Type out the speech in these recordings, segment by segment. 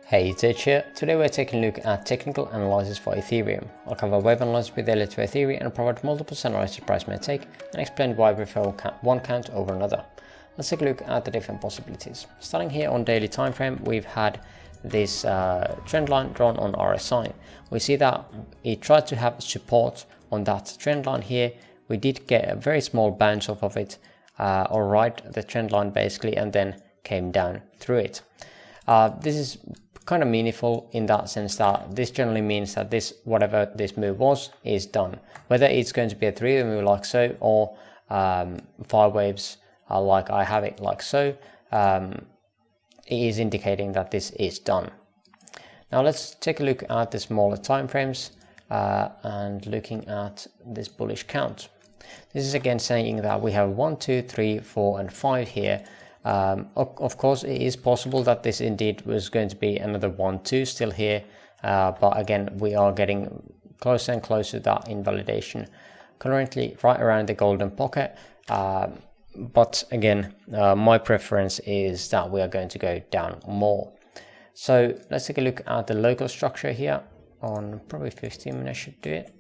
Hey, it's Edge here. Today we're taking a look at technical analysis for Ethereum. I'll cover wave analysis with Elliott Waves and provide multiple scenarios the price may take and explain why we prefer one count over another. Let's take a look at the different possibilities. Starting here on daily time frame, we've had this trend line drawn on RSI. We see that it tried to have support on that trend line here. We did get a very small bounce off of it, or right the trend line basically, and then came down through it. This is kind of meaningful in that sense that this generally means that this, whatever this move was, is done. Whether it's going to be a 3-way move like so, or 5 waves like I have it like so, it is indicating that this is done. Now let's take a look at the smaller time frames and looking at this bullish count. This is again saying that we have 1, 2, 3, 4 and 5 here. Of course, it is possible that this indeed was going to be another 1, 2 still here, but again, we are getting closer and closer to that invalidation. Currently right around the golden pocket, but again, my preference is that we are going to go down more. So let's take a look at the local structure here on probably 15 minutes should do it.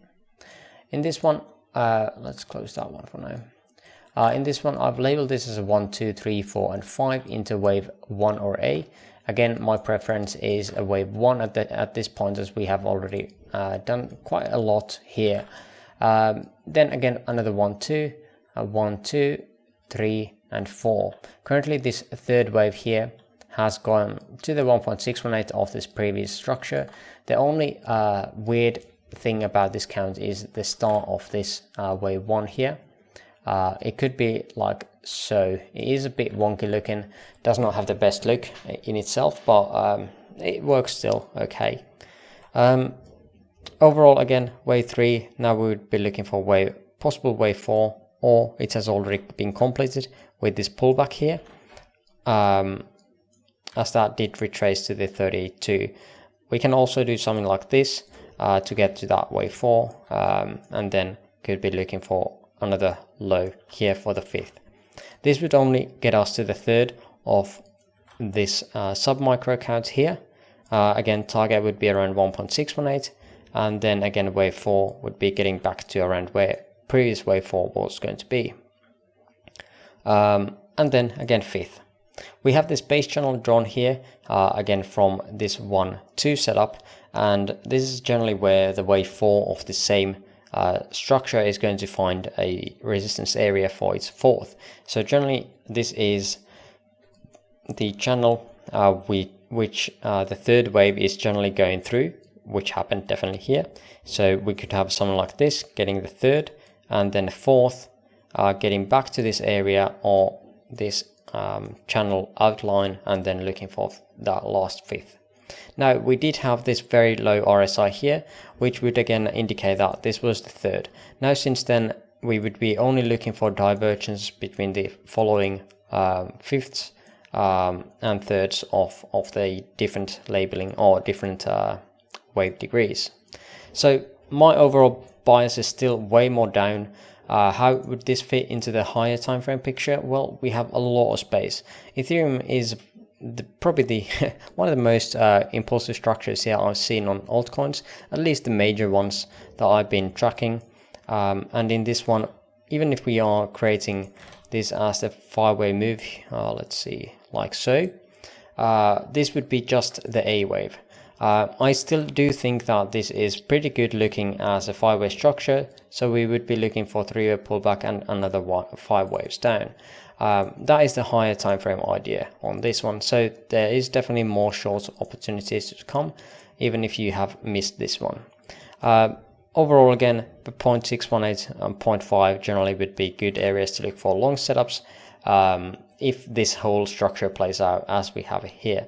In this one, let's close that one for now. In this one, I've labeled this as a 1, 2, 3, 4 and 5 into wave 1 or A. Again, my preference is a wave 1 at this point, as we have already done quite a lot here. Then again, another 1, 2, 1, 2, 3 and 4. Currently, this third wave here has gone to the 1.618 of this previous structure. The only weird thing about this count is the start of this wave 1 here. It could be like so. It is a bit wonky looking, does not have the best look in itself, but it works still okay. Overall, again, wave 3, now we would be looking for possible wave 4, or it has already been completed with this pullback here, as that did retrace to the 32. We can also do something like this to get to that wave 4, and then could be looking for another low here for the 5th. This would only get us to the 3rd of this sub-micro count here. Again, target would be around 1.618, and then again wave 4 would be getting back to around where previous wave 4 was going to be. And then again 5th. We have this base channel drawn here, again from this 1-2 setup, and this is generally where the wave 4 of the same structure is going to find a resistance area for its 4th. So generally this is the channel which the 3rd wave is generally going through, which happened definitely here. So we could have something like this getting the 3rd, and then the 4th getting back to this area or this channel outline, and then looking for that last 5th. Now, we did have this very low RSI here, which would again indicate that this was the 3rd. Now, since then, we would be only looking for divergence between the following 5ths and 3rds of the different labeling or different wave degrees. So my overall bias is still way more down. How would this fit into the higher time frame picture? Well, we have a lot of space. Ethereum is probably one of the most impulsive structures here I've seen on altcoins, at least the major ones that I've been tracking. And in this one, even if we are creating this as a 5-way move, let's see, like so, this would be just the A wave. I still do think that this is pretty good looking as a 5-way structure, so we would be looking for 3-way pullback and another 5 waves down. That is the higher time frame idea on this one, so there is definitely more short opportunities to come, even if you have missed this one. Overall, again, the 0.618 and 0.5 generally would be good areas to look for long setups if this whole structure plays out as we have it here.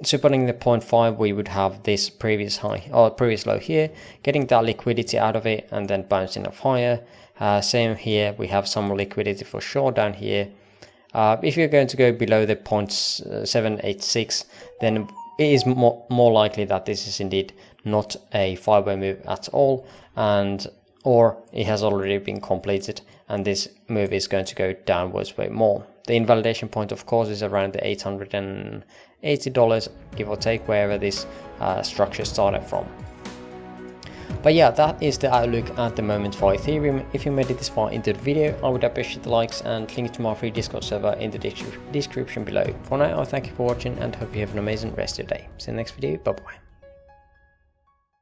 Supporting the 0.5, we would have this previous high or previous low here, getting that liquidity out of it and then bouncing up higher. Same here, we have some liquidity for sure down here. If you're going to go below the 0.786, then it is more likely that this is indeed not a 5-way move at all, or it has already been completed and this move is going to go downwards way more. The invalidation point, of course, is around the 880 $80, give or take, wherever this structure started from. But yeah, that is the outlook at the moment for Ethereum. If you made it this far into the video, I would appreciate the likes and link to my free Discord server in the description below. For now, I thank you for watching and hope you have an amazing rest of your day. See you in the next video, bye bye.